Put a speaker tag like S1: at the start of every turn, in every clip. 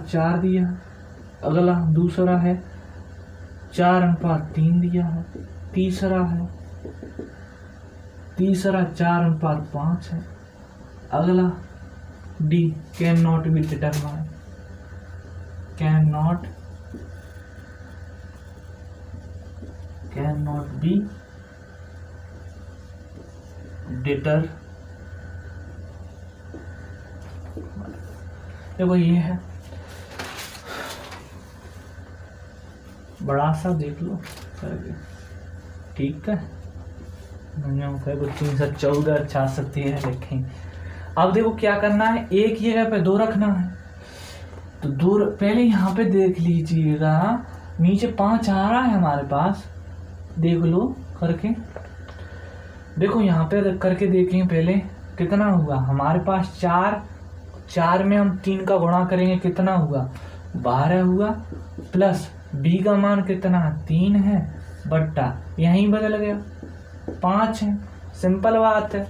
S1: 4 दिया है। अगला दूसरा है 4:3 दिया है। तीसरा 4:5 है। अगला D can not be determined, can not be deter. देखो ये है, बड़ा सा देख लो करके, ठीक है। 314 66 लिखें। अब देखो क्या करना है, एक ही जगह पे 2 रखना है, तो 2 पहले यहाँ पे देख लीजिएगा, नीचे 5 आ रहा है हमारे पास, देख लो करके। देखो यहाँ पे करके देखें पहले कितना हुआ हमारे पास 4 में हम 3 का गुणा करेंगे, कितना हुआ 12 हुआ, प्लस बी का मान कितना 3 है, बट्टा यहीं बदल गया 5 है। सिंपल बात है।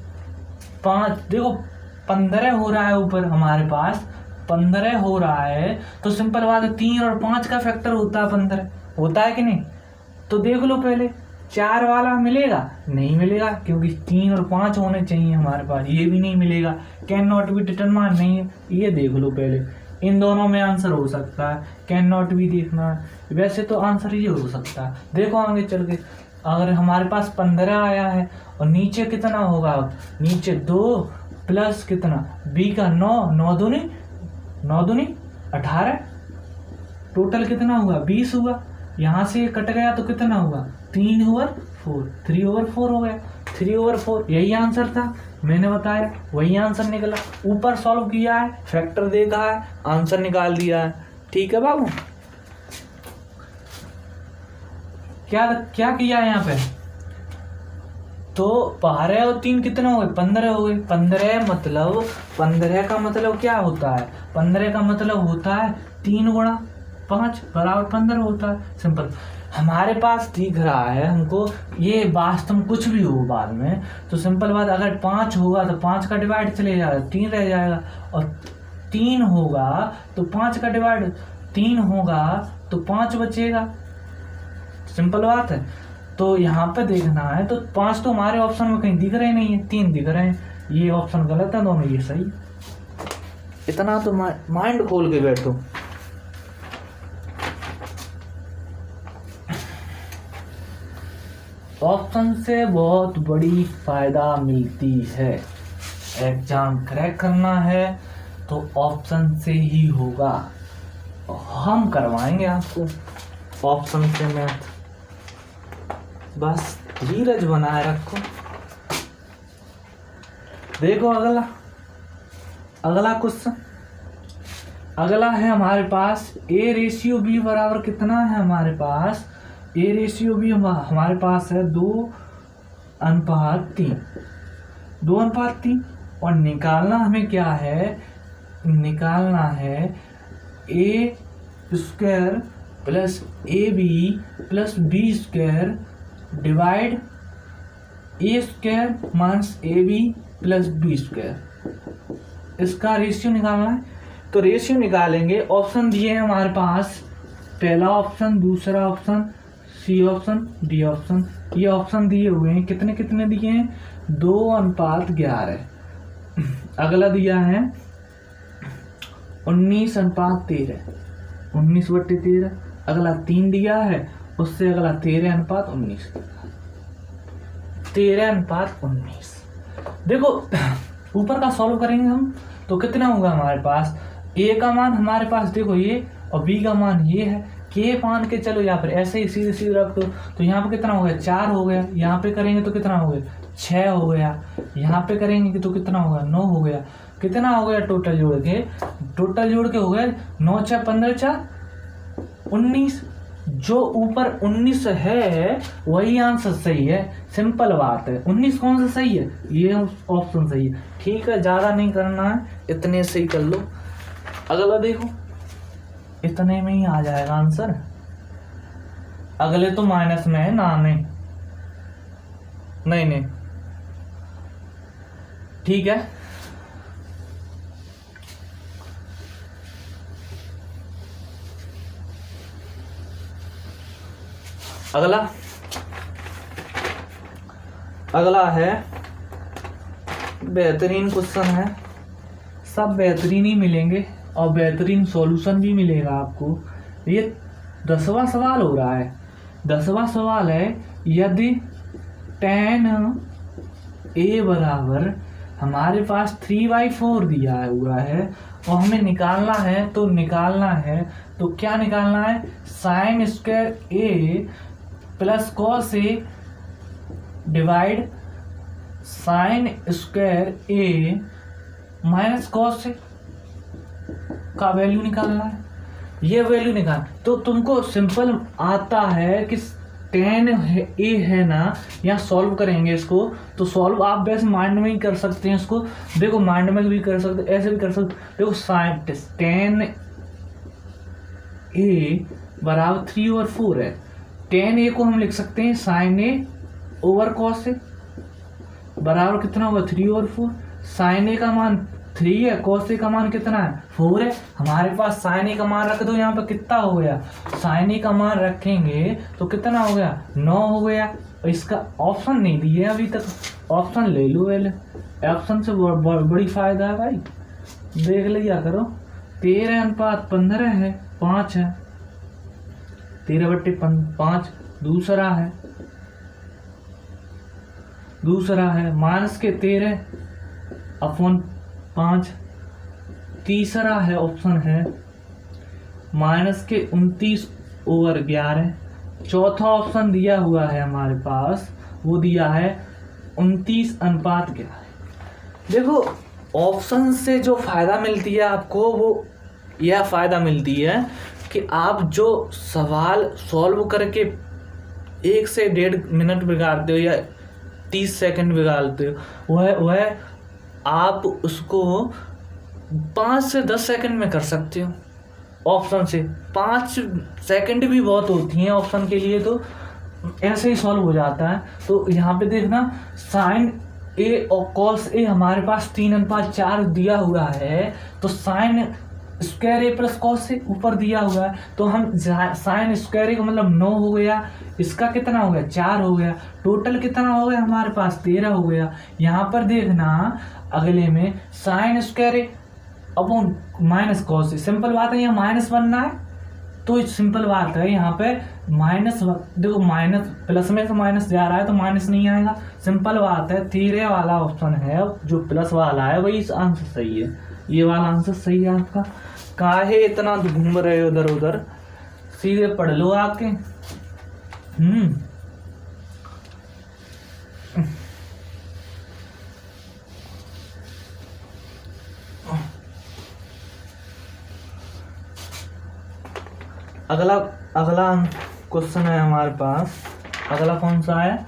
S1: 5 देखो 15 हो रहा है, ऊपर हमारे पास 15 हो रहा है, तो सिंपल बात है 3 और 5 का फैक्टर होता है 15, होता है कि नहीं। तो देख लो पहले 4 वाला मिलेगा, नहीं मिलेगा, क्योंकि 3 और 5 होने चाहिए हमारे पास, ये भी नहीं मिलेगा। कैन नॉट बी डिटरमाइंड नहीं है, ये देख लो पहले, इन दोनों में आंसर हो सकता है, कैन नॉट भी देखना है। वैसे तो आंसर ये हो सकता है। देखो आगे चल के, अगर हमारे पास 15 आया है और नीचे कितना होगा, नीचे 2 प्लस कितना बी का 9 दूनी 18, टोटल कितना हुआ 20 हुआ। यहाँ से कट गया तो कितना हुआ 3/4, 3/4 हो गया, 3/4 यही आंसर था, मैंने बताया वही आंसर निकला। ऊपर सॉल्व किया है, फैक्टर देखा है, आंसर निकाल दिया है। ठीक है बाबू, क्या किया है यहाँ पे, तो 12 और 3 कितना हो गए 15 हो गए। 15 मतलब 15 का मतलब क्या होता है, 15 का मतलब होता है 3 गुणा 5 बराबर 15 होता है। सिंपल, हमारे पास दिख रहा है हमको, ये वास्तव में कुछ भी हो बाद में, तो सिंपल बात, अगर 5 होगा तो 5 का डिवाइड चले जाएगा, 3 रह जाएगा, और 3 होगा तो 5 का डिवाइड 3 होगा तो 5 बचेगा। सिंपल बात है। तो यहाँ पे देखना है, तो 5 तो हमारे ऑप्शन में कहीं दिख रहे नहीं है, 3 दिख रहे हैं, ये ऑप्शन गलत है, दोनों ये सही। इतना तो माइंड खोल के बैठो। ऑप्शन से बहुत बड़ी फायदा मिलती है। एग्जाम क्रैक करना है तो ऑप्शन से ही होगा, हम करवाएंगे आपको ऑप्शन से मैथ, बस धीरज बनाए रखो। देखो अगला क्वेश्चन, अगला है हमारे पास A/B बराबर कितना है हमारे पास, A/B हमारे पास है 2:3, 2:3, और निकालना हमें क्या है, निकालना है A² plus AB plus B² divide A² minus AB plus B², इसका रेशियो निकालना है। तो रेशियो निकालेंगे, ऑप्शन दिए हैं हमारे पास, पहला ऑप्शन, दूसरा option, C option, D option. ये ऑप्शन दिए हुए हैं, कितने कितने दिए हैं 2:11। अगला दिया है 19:13, 19/13। अगला 3 दिया है, उससे अगला 13:19, 13:19। देखो ऊपर का सॉल्व करेंगे हम तो कितना होगा हमारे पास, ए का मान हमारे पास देखो ये, और बी का मान ये है, के मान के चलो, या फिर ऐसे ही सीधे सीधे रख दो, तो यहाँ पे कितना हो गया 4 हो गया, यहाँ पे करेंगे तो कितना हो गया 6 हो गया, यहाँ पे करेंगे तो कितना होगा 9 हो गया, कितना हो गया टोटल जोड़ के हो गया 9 6 15 4 19। जो ऊपर 19 है वही आंसर सही है, सिंपल बात है। 19 कौन सा सही है, ये ऑप्शन सही है। ठीक है, ज़्यादा नहीं करना है, इतने से ही कर लो। अगला देखो, इतने में ही आ जाएगा आंसर। अगले तो माइनस में है ना, नहीं ठीक है। अगला है बेहतरीन क्वेश्चन है, सब बेहतरीन ही मिलेंगे और बेहतरीन सॉल्यूशन भी मिलेगा आपको। ये 10वां सवाल हो रहा है। 10वां सवाल है, यदि tan a बराबर हमारे पास 3/4 दिया हुआ है और हमें निकालना है तो क्या निकालना है, sine square a plus cos a divide sine square a minus cos a का वैल्यू निकालना है। ये वैल्यू निकाल तो तुमको सिंपल आता है कि tan a है ना, यहाँ सॉल्व करेंगे इसको। तो सॉल्व आप वैसे माइंड में ही कर सकते हैं इसको, देखो माइंड में भी कर सकते, ऐसे भी कर सकते। देखो साइन tan a बराबर 3/4 है। tan a को हम लिख सकते हैं sine a over cos a बराबर कितना होगा 3/4। साइन a का मान 3 है, कॉस a का मान कितना है 4 है। हमारे पास साइन a का मान रख दो, यहाँ पर कितना हो गया, साइन a का मान रखेंगे तो कितना हो गया 9 हो गया। इसका ऑप्शन नहीं दिए अभी तक, ऑप्शन ले लो पहले, ऑप्शन से बड़ी फायदा है भाई, देख लिया करो। 13:15 है, 5 है, 13/5। दूसरा है माइनस के 13/5। तीसरा है ऑप्शन है माइनस के 29/11। चौथा ऑप्शन दिया हुआ है हमारे पास, वो दिया है 29:11। देखो ऑप्शन से जो फायदा मिलती है आपको, वो यह फायदा मिलती है कि आप जो सवाल सॉल्व करके 1 से 1.5 मिनट बिगाड़ते हो या 30 सेकंड बिगाड़ते हो, वह आप उसको 5 से 10 सेकंड में कर सकते हो। ऑप्शन से 5 सेकंड भी बहुत होती हैं ऑप्शन के लिए, तो ऐसे ही सॉल्व हो जाता है। तो यहाँ पे देखना साइन ए और कॉस ए हमारे पास 3:4 दिया हुआ है, तो sine square A plus cos A ऊपर दिया हुआ है, तो हम साइन स्क्वायर ए का मतलब 9 हो गया, इसका कितना हो गया 4 हो गया, टोटल कितना हो गया हमारे पास 13 हो गया। यहाँ पर देखना अगले में sine square A upon minus cos A, simple बात है, यहाँ माइनस बनना है तो सिंपल बात है, यहाँ पे माइनस, देखो माइनस प्लस में तो माइनस जा रहा है तो माइनस नहीं आएगा, सिंपल बात है। 13 वाला ऑप्शन है जो प्लस वाला है वही आंसर सही है, ये वाला आंसर सही है आपका। काहे इतना घूम रहे हो उधर उधर, सीधे पढ़ लो आके। अगला क्वेश्चन है हमारे पास, अगला कौन सा है,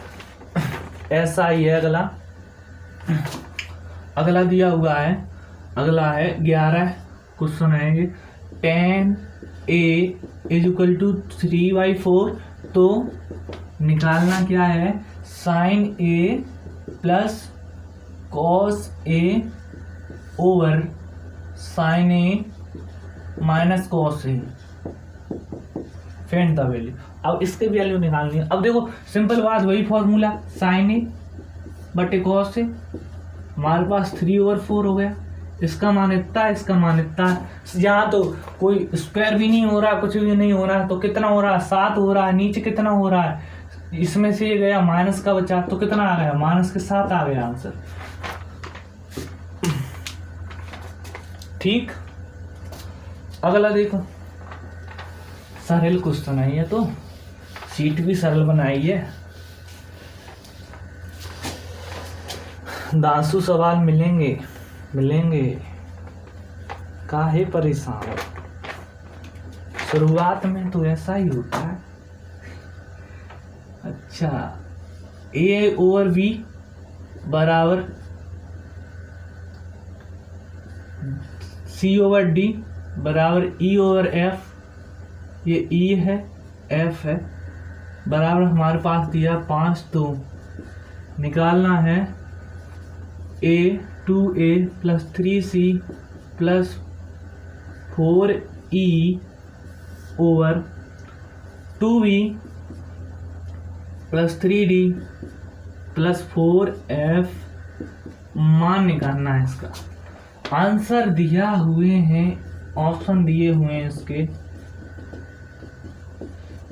S1: ऐसा ही है अगला दिया हुआ है, अगला है 11 क्वेश्चन है ये। tan a = 3/4, तो निकालना क्या है, sine a plus cos a over sine a minus cos a, find the value. अब इसके वैल्यू निकालनी है। अब देखो सिंपल बात, वही फॉर्मूला साइन ए बटे कॉस ए, हमारे पास 3/4 हो गया, इसका मान इतना है, इसका मान इतना है। यहाँ तो कोई स्क्वायर भी नहीं हो रहा, कुछ भी नहीं हो रहा, तो कितना हो रहा है 7 हो रहा है। नीचे कितना हो रहा है, इसमें से ये गया माइनस का बचा, तो कितना आ गया माइनस के 7 आ गया आंसर। ठीक, अगला देखो, सरल क्वेश्चन है ये, तो सीट भी सरल बनाई है। दांसू सवाल मिलेंगे काहे परेशान हो, शुरुआत में तो ऐसा ही होता है। अच्छा, a/b बराबर c/d बराबर e/f, ये e है f है, बराबर हमारे पास दिया 5, तो निकालना है a 2a plus 3c plus 4e over 2b plus 3D plus 4F मान निकालना है इसका। आंसर दिया हुए हैं, ऑप्शन दिए हुए हैं इसके,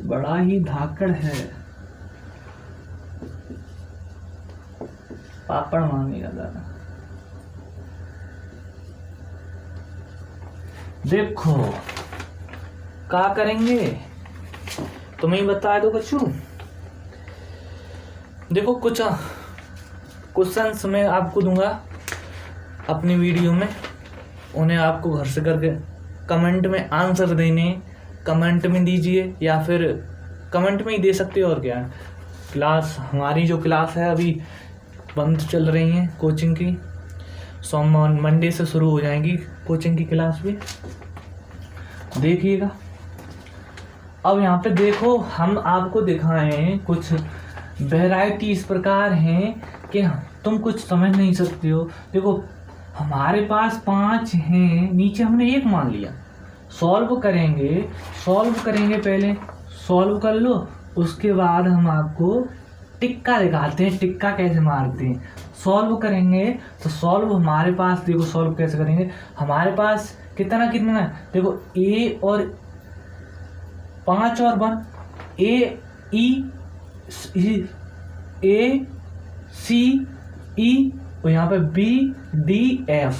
S1: बड़ा ही धाकड़ है, पापड़ मांगेगा दादा। देखो क्या करेंगे, तुम्हें ही बता दो कछु। देखो कुछ क्वेश्चंस मैं आपको दूंगा अपनी वीडियो में, उन्हें आपको घर से करके कमेंट में आंसर देने, कमेंट में दीजिए या फिर कमेंट में ही दे सकते हो। और क्या है, क्लास हमारी जो क्लास है अभी बंद चल रही है कोचिंग की, सोमवार मंडे से शुरू हो जाएंगी कोचिंग की क्लास भी, देखिएगा। अब यहाँ पे देखो हम आपको दिखाएं कुछ वैरायटी इस प्रकार हैं कि तुम कुछ समझ नहीं सकते हो। देखो हमारे पास 5 हैं, नीचे हमने 1 मान लिया। सॉल्व करेंगे पहले सॉल्व कर लो, उसके बाद हम आपको टिक्का दिखाते हैं, टिक्का कैसे मारते हैं। सॉल्व करेंगे तो सॉल्व हमारे पास, देखो सॉल्व कैसे करेंगे, हमारे पास कितना है, देखो A और 5 और 1, A C E और यहाँ पे B D F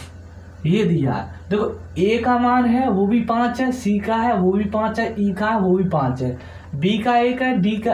S1: ये दिया है। देखो A का मान है वो भी 5 है, C का है वो भी 5 है, E का है वो भी 5 है, B का 1 है, D का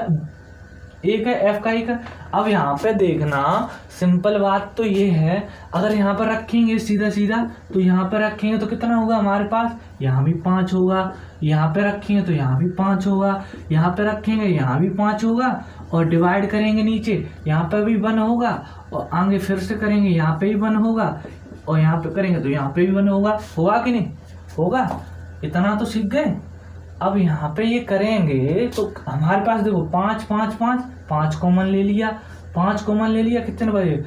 S1: 1 है, F का 1 है। अब यहाँ पे देखना, सिंपल बात तो ये है, अगर यहाँ पर रखेंगे सीधा तो यहाँ पे रखेंगे तो कितना होगा हमारे पास, यहाँ भी 5 होगा, यहाँ पे रखेंगे तो यहाँ भी 5 होगा, यहाँ पे रखेंगे यहाँ भी 5 होगा, और डिवाइड करेंगे नीचे यहाँ पे भी 1 होगा, और आगे फिर से करेंगे यहाँ पे भी 1 होगा, और यहाँ पे करेंगे तो यहाँ पे भी 1 होगा कि नहीं होगा। इतना तो सीख गए। अब यहाँ पे ये करेंगे तो हमारे पास देखो 5 5 5 5 कॉमन ले लिया, 5 कॉमन ले लिया, कितने बचे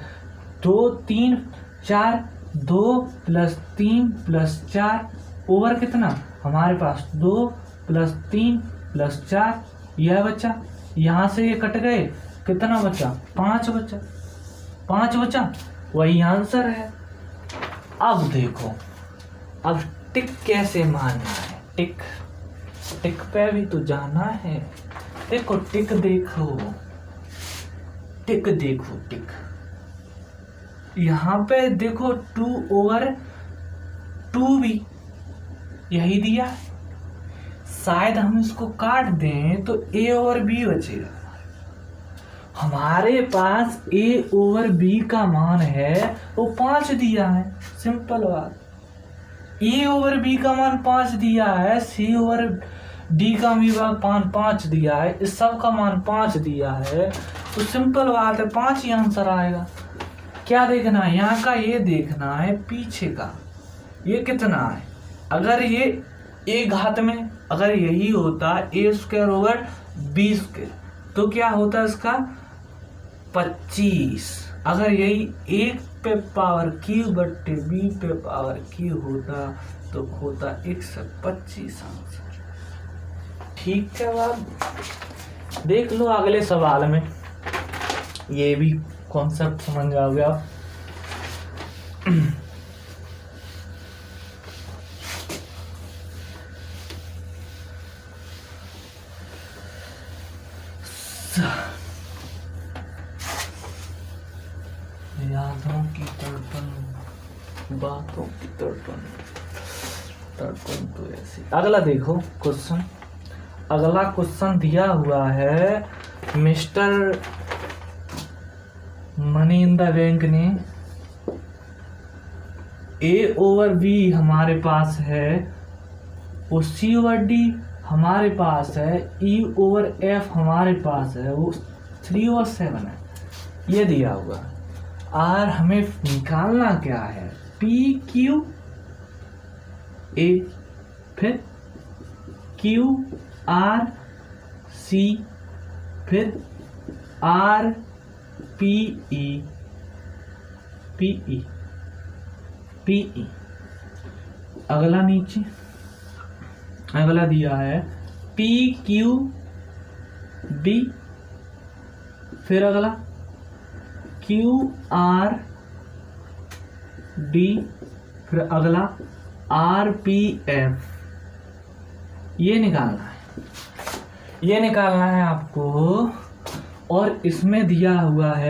S1: 2 3 4, 2 + 3 + 4 ओवर कितना हमारे पास 2 + 3 + 4, यह बचा, यहाँ से ये कट गए, कितना बचा 5 बचा, वही आंसर है। अब देखो अब टिक कैसे मारना है, टिक पे भी तो जाना है। देखो टिक यहाँ पे देखो 2/2 भी यही दिया, शायद हम इसको काट दें तो A/B बचेगा। हमारे पास A/B का मान है वो 5 दिया है, सिंपल बात। A/B का मान 5 दिया है, C/D का भी मान 5 दिया है, इस सब का मान 5 दिया है, तो सिंपल बात है 5 ही आंसर आएगा। क्या देखना है यहाँ का, ये देखना है पीछे का, ये कितना है। अगर ये A घात में अगर यही होता A²/B² तो क्या होता इसका 25। अगर यही 1 पे पावर Q/B/Q होता तो होता 125 आंसर। ठीक है, बात देख लो अगले सवाल में, ये भी कॉन्सेप्ट समझ जाओगे आप। यादों की तड़पन, बातों की तड़पन तो ऐसी। अगला देखो क्वेश्चन, अगला क्वेश्चन दिया हुआ है mister money in the bank ने A/B हमारे पास है, वो C/D हमारे पास है, E/F हमारे पास है, वो 3 और 7 है, ये दिया हुआ है। और हमें निकालना क्या है, PQA, फिर QRC, फिर RPE। अगला नीचे अगला दिया है PQB, फिर अगला क्यू आर डी, फिर अगला आर पी एफ। ये निकालना है, ये निकालना है आपको। और इसमें दिया हुआ है